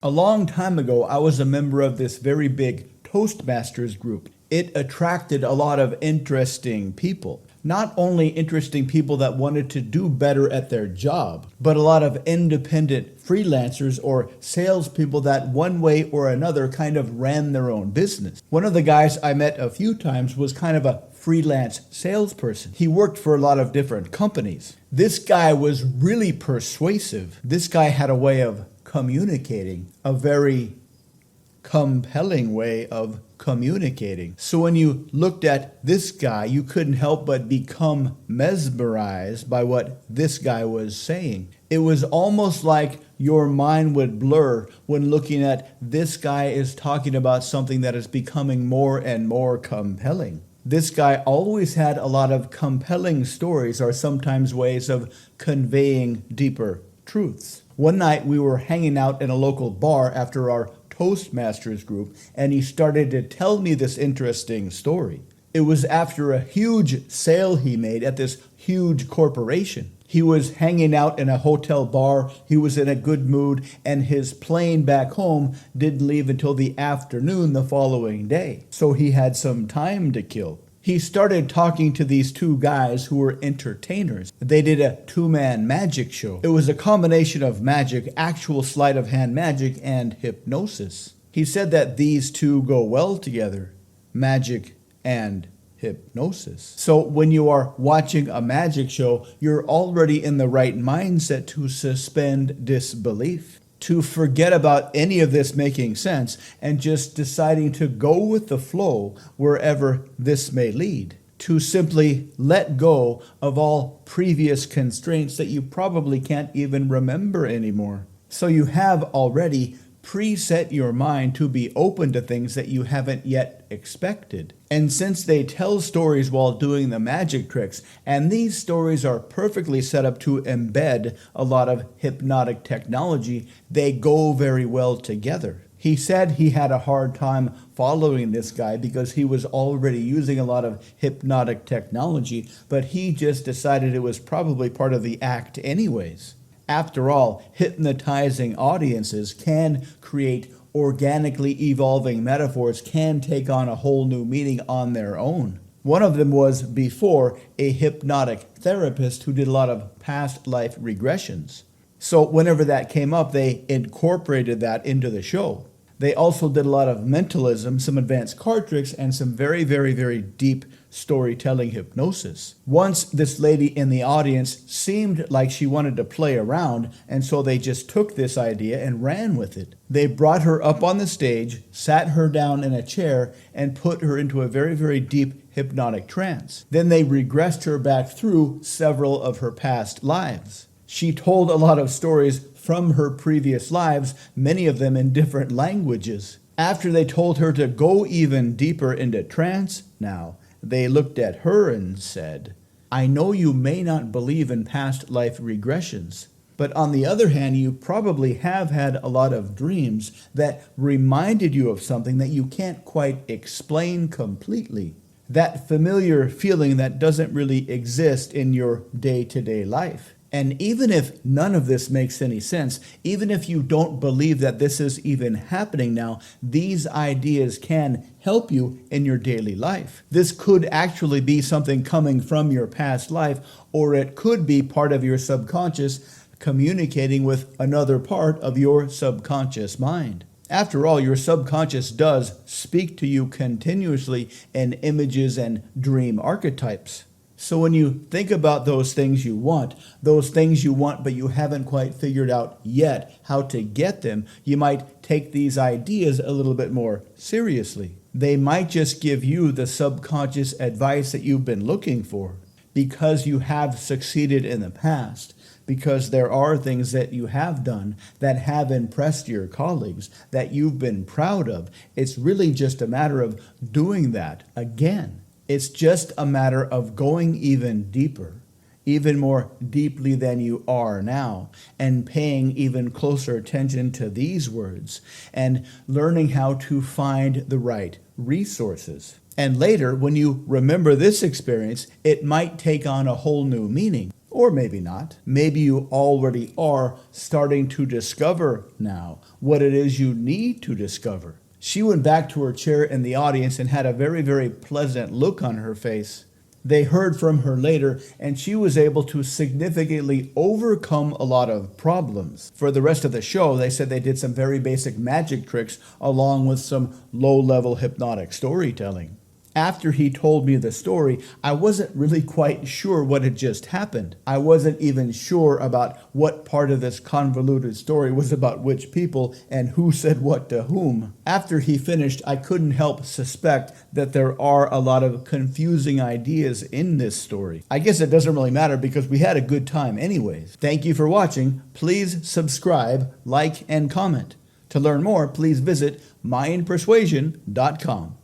A long time ago, I was a member of this very big Toastmasters group. It attracted a lot of interesting people. Not only interesting people that wanted to do better at their job, but a lot of independent freelancers or salespeople that one way or another kind of ran their own business. One of the guys I met a few times was kind of a freelance salesperson. He worked for a lot of different companies. This guy was really persuasive. This guy had a way of communicating, a very compelling way of communicating. So when you looked at this guy, you couldn't help but become mesmerized by what this guy was saying. It was almost like your mind would blur when looking at this guy is talking about something that is becoming more and more compelling. This guy always had a lot of compelling stories, or sometimes ways of conveying deeper truths. One night we were hanging out in a local bar after our Toastmasters group, and he started to tell me this interesting story. It was after a huge sale he made at this huge corporation. He was hanging out in a hotel bar, he was in a good mood, and his plane back home didn't leave until the afternoon the following day. So he had some time to kill. He started talking to these two guys who were entertainers. They did a two-man magic show. It was a combination of magic, actual sleight of hand magic, and hypnosis. He said that these two go well together, magic and hypnosis. So when you are watching a magic show, you're already in the right mindset to suspend disbelief, to forget about any of this making sense and just deciding to go with the flow wherever this may lead, to simply let go of all previous constraints that you probably can't even remember anymore. So you have already preset your mind to be open to things that you haven't yet expected. And since they tell stories while doing the magic tricks, and these stories are perfectly set up to embed a lot of hypnotic technology, they go very well together. He said he had a hard time following this guy because he was already using a lot of hypnotic technology, but he just decided it was probably part of the act anyways. After all, hypnotizing audiences can create organically evolving metaphors, can take on a whole new meaning on their own. One of them was before a hypnotic therapist who did a lot of past life regressions. So whenever that came up, they incorporated that into the show. They also did a lot of mentalism, some advanced card tricks, and some very, very, very deep storytelling hypnosis. Once this lady in the audience seemed like she wanted to play around, and so they just took this idea and ran with it. They brought her up on the stage, sat her down in a chair, and put her into a very, very deep hypnotic trance. Then they regressed her back through several of her past lives. She told a lot of stories from her previous lives, many of them in different languages. After they told her to go even deeper into trance now, they looked at her and said, "I know you may not believe in past life regressions, but on the other hand, you probably have had a lot of dreams that reminded you of something that you can't quite explain completely. That familiar feeling that doesn't really exist in your day-to-day life. And even if none of this makes any sense, even if you don't believe that this is even happening now, these ideas can help you in your daily life. This could actually be something coming from your past life, or it could be part of your subconscious communicating with another part of your subconscious mind. After all, your subconscious does speak to you continuously in images and dream archetypes. So when you think about those things you want but you haven't quite figured out yet how to get them, you might take these ideas a little bit more seriously. They might just give you the subconscious advice that you've been looking for because you have succeeded in the past, because there are things that you have done that have impressed your colleagues that you've been proud of. It's really just a matter of doing that again. It's just a matter of going even deeper, even more deeply than you are now, and paying even closer attention to these words, and learning how to find the right resources. And later, when you remember this experience, it might take on a whole new meaning. Or maybe not. Maybe you already are starting to discover now what it is you need to discover. She went back to her chair in the audience and had a very, very pleasant look on her face. They heard from her later, and she was able to significantly overcome a lot of problems. For the rest of the show, they said they did some very basic magic tricks along with some low-level hypnotic storytelling. After he told me the story, I wasn't really quite sure what had just happened. I wasn't even sure about what part of this convoluted story was about which people and who said what to whom. After he finished, I couldn't help suspect that there are a lot of confusing ideas in this story. I guess it doesn't really matter because we had a good time anyways. Thank you for watching. Please subscribe, like, and comment. To learn more, please visit mindpersuasion.com.